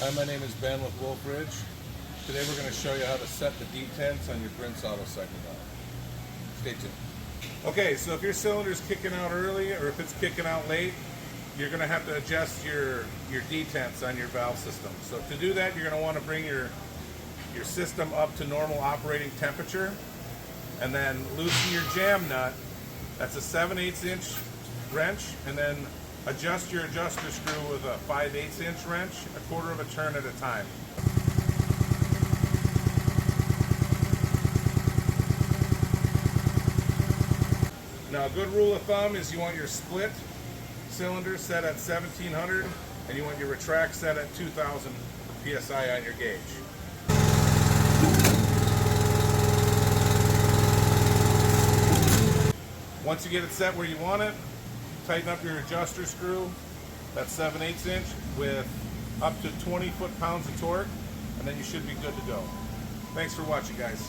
Hi, my name is Ben with Wolf Ridge. Today we're going to show you how to set the detents on your Prince Auto cycle valve. Stay tuned. Okay, so if your cylinder is kicking out early or if it's kicking out late, you're going to have to adjust your detents on your valve system. So to do that, you're going to want to bring your system up to normal operating temperature and then loosen your jam nut. That's a 7/8 inch wrench, and then adjust your adjuster screw with a 5/8 inch wrench, a quarter of a turn at a time. Now, a good rule of thumb is you want your split cylinder set at 1700 and you want your retract set at 2000 psi on your gauge. Once you get it set where you want it, tighten up your adjuster screw, that's 7/8 inch, with up to 20 foot-pounds of torque, and then you should be good to go. Thanks for watching, guys.